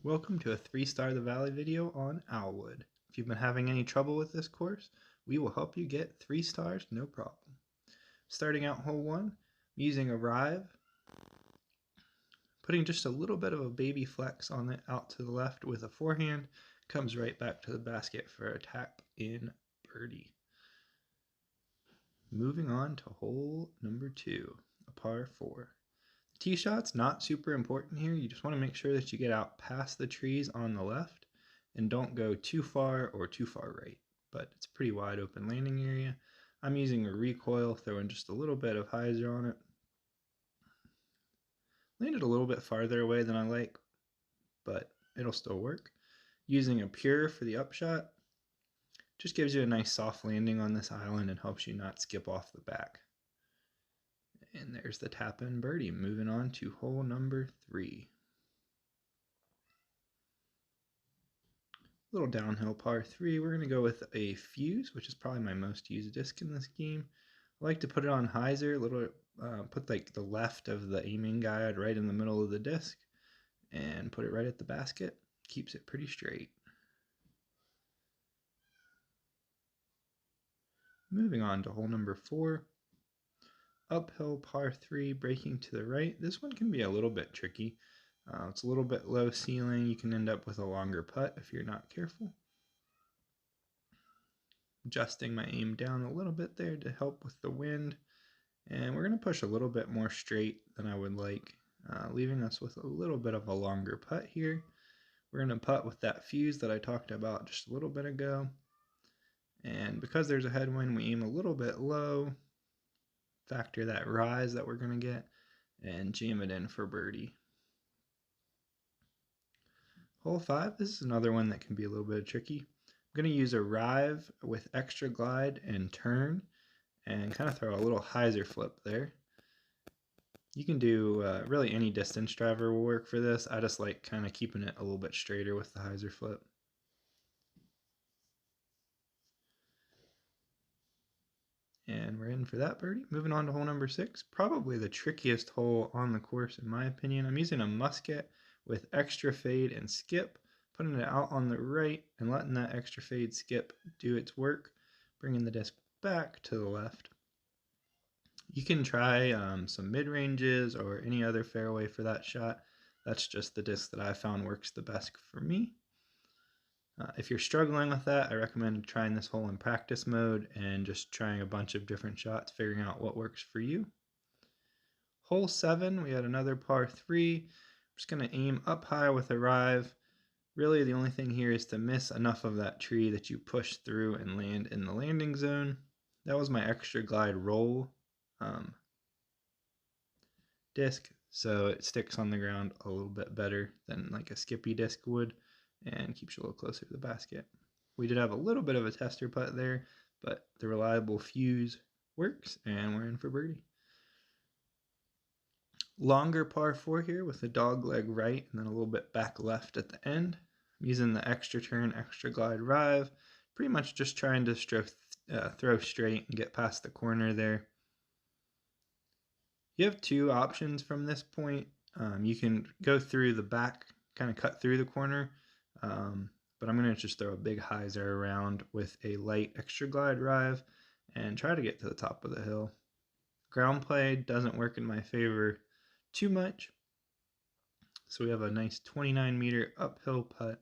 Welcome to a 3-Star the Valley video on Owlwood. If you've been having any trouble with this course, we will help you get 3 stars, no problem. Starting out hole 1, I'm using a rive, putting just a little bit of a baby flex on it out to the left with a forehand, comes right back to the basket for a tap in birdie. Moving on to hole number 2, a par 4. Tee shot's not super important here. You just want to make sure that you get out past the trees on the left and don't go too far or too far right. But it's a pretty wide open landing area. I'm using a recoil, throwing just a little bit of hyzer on it. Landed a little bit farther away than I like, but it'll still work. Using a pure for the upshot just gives you a nice soft landing on this island and helps you not skip off the back. And there's the tap in birdie. Moving on to hole number 3. Little downhill par 3. We're going to go with a fuse, which is probably my most used disc in this game. I like to put it on hyzer, put like the left of the aiming guide right in the middle of the disc and put it right at the basket. Keeps it pretty straight. Moving on to hole number 4. Uphill par 3, breaking to the right. This one can be a little bit tricky. It's a little bit low ceiling. You can end up with a longer putt if you're not careful. Adjusting my aim down a little bit there to help with the wind. And we're going to push a little bit more straight than I would like, leaving us with a little bit of a longer putt here. We're going to putt with that fuse that I talked about just a little bit ago. And because there's a headwind, we aim a little bit low, factor that rise that we're going to get, and jam it in for birdie. Hole 5, this is another one that can be a little bit tricky. I'm going to use a rive with extra glide and turn and kind of throw a little hyzer flip there. You can do really any distance driver will work for this. I just like kind of keeping it a little bit straighter with the hyzer flip. And we're in for that birdie. Moving on to hole number 6, probably the trickiest hole on the course in my opinion. I'm using a musket with extra fade and skip, putting it out on the right and letting that extra fade skip do its work, bringing the disc back to the left. You can try some mid-ranges or any other fairway for that shot. That's just the disc that I found works the best for me. If you're struggling with that, I recommend trying this hole in practice mode and just trying a bunch of different shots, figuring out what works for you. Hole 7, we had another par 3. I'm just going to aim up high with a rive. Really, the only thing here is to miss enough of that tree that you push through and land in the landing zone. That was my extra glide roll disc, so it sticks on the ground a little bit better than like a skippy disc would and keeps you a little closer to the basket. We did have a little bit of a tester putt there, but the reliable fuse works and we're in for birdie. Longer par 4 here with a dog leg right and then a little bit back left at the end. I'm using the extra turn, extra glide rive, pretty much just trying to throw straight and get past the corner there. You have 2 options from this point. You can go through the back, kind of cut through the corner, but I'm going to just throw a big hyzer around with a light extra glide rive and try to get to the top of the hill. Ground play doesn't work in my favor too much, so we have a nice 29-meter uphill putt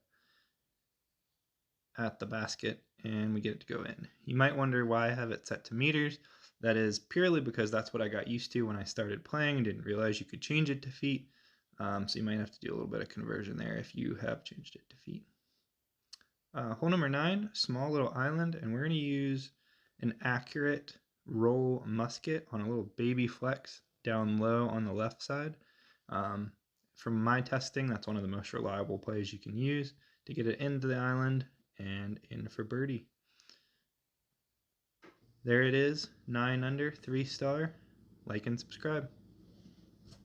at the basket and we get it to go in. You might wonder why I have it set to meters. That is purely because that's what I got used to when I started playing and didn't realize you could change it to feet. So you might have to do a little bit of conversion there if you have changed it to feet. Hole number 9, small little island, and we're going to use an accurate roll musket on a little baby flex down low on the left side. From my testing, that's one of the most reliable plays you can use to get it into the island and in for birdie. There it is, 9 under, 3-star. Like and subscribe.